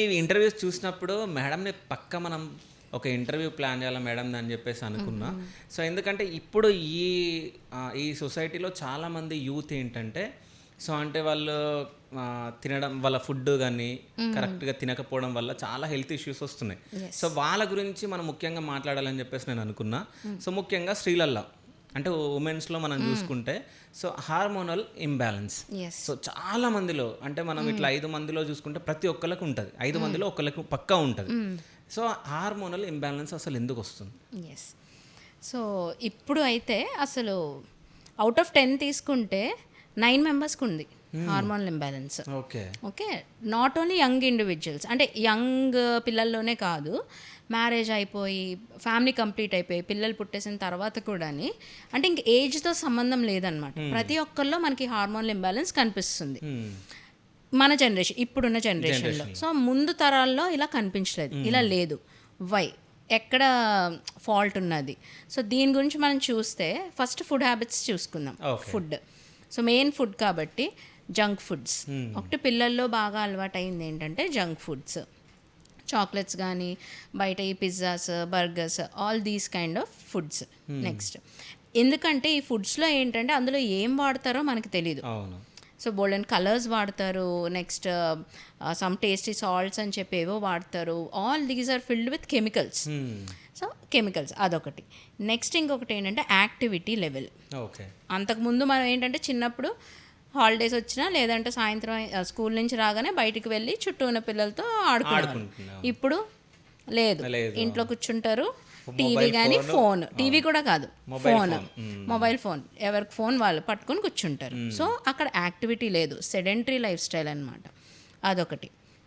ఈ ఇంటర్వ్యూస్ చూసినప్పుడు మేడంని పక్క మనం ఒక ఇంటర్వ్యూ ప్లాన్ చేయాలి మేడం అని చెప్పేసి అనుకున్నా. సో ఎందుకంటే ఇప్పుడు ఈ సొసైటీలో చాలామంది యూత్ ఏంటంటే సో అంటే వాళ్ళు తినడం వాళ్ళ ఫుడ్ కానీ కరెక్ట్గా తినకపోవడం వల్ల చాలా హెల్త్ ఇష్యూస్ వస్తున్నాయి. సో వాళ్ళ గురించి మనం ముఖ్యంగా మాట్లాడాలని చెప్పేసి నేను అనుకున్నా. సో ముఖ్యంగా స్త్రీలల్లో అంటే ఉమెన్స్లో మనం చూసుకుంటే సో హార్మోనల్ ఇంబ్యాలెన్స్. సో చాలా మందిలో అంటే మనం ఇట్లా 5 మందిలో చూసుకుంటే ప్రతి ఒక్కరికి ఉంటుంది, 5 మందిలో ఒకరికి పక్కా ఉంటుంది. సో హార్మోనల్ ఇంబ్యాలెన్స్ అసలు ఎందుకు వస్తుంది? ఎస్. సో ఇప్పుడు అయితే అసలు అవుట్ ఆఫ్ 10 తీసుకుంటే 9 మెంబర్స్కి ఉంది hormonal imbalance. Okay, not only young individuals, అంటే యంగ్ పిల్లల్లోనే కాదు, మ్యారేజ్ అయిపోయి ఫ్యామిలీ కంప్లీట్ అయిపోయి పిల్లలు పుట్టేసిన తర్వాత కూడా అంటే ఇంక ఏజ్తో సంబంధం లేదనమాట. ప్రతి ఒక్కరిలో మనకి హార్మోనల్ ఇంబ్యాలెన్స్ కనిపిస్తుంది మన జనరేషన్, ఇప్పుడున్న జనరేషన్లో. సో ముందు తరాల్లో ఇలా కనిపించలేదు, ఇలా లేదు. వై, ఎక్కడ ఫాల్ట్ ఉన్నది? సో దీని గురించి మనం చూస్తే ఫస్ట్ ఫుడ్ హ్యాబిట్స్ చూసుకుందాం. ఫుడ్, సో మెయిన్ ఫుడ్ కాబట్టి జంక్ ఫుడ్స్ ఒకటి పిల్లల్లో బాగా అలవాటు అయింది. ఏంటంటే జంక్ ఫుడ్స్, చాక్లెట్స్ కానీ బయట ఈ pizzas, burgers, all these kind of foods. Next, ఎందుకంటే ఈ ఫుడ్స్లో ఏంటంటే అందులో ఏం వాడతారో మనకు తెలీదు. సో బోల్డెన్ కలర్స్ వాడతారు, నెక్స్ట్ సమ్ టేస్టీ సాల్ట్స్ అని చెప్పి ఏవో వాడతారు. All these are filled with chemicals. So chemicals అదొకటి. నెక్స్ట్ ఇంకొకటి ఏంటంటే యాక్టివిటీ లెవెల్. అంతకుముందు మనం ఏంటంటే చిన్నప్పుడు హాలిడేస్ వచ్చినా లేదంటే సాయంత్రం స్కూల్ నుంచి రాగానే బయటికి వెళ్ళి చుట్టూ ఉన్న పిల్లలతో ఆడుకునేవారు. ఇప్పుడు లేదు, ఇంట్లో కూర్చుంటారు, టీవీ కానీ ఫోన్, టీవీ కూడా కాదు, ఫోన్, మొబైల్ ఫోన్, ఎవరికి ఫోన్ వాళ్ళు పట్టుకొని కూర్చుంటారు. సో అక్కడ యాక్టివిటీ లేదు, సెడెంటరీ లైఫ్ స్టైల్ అనమాట. అదొకటి.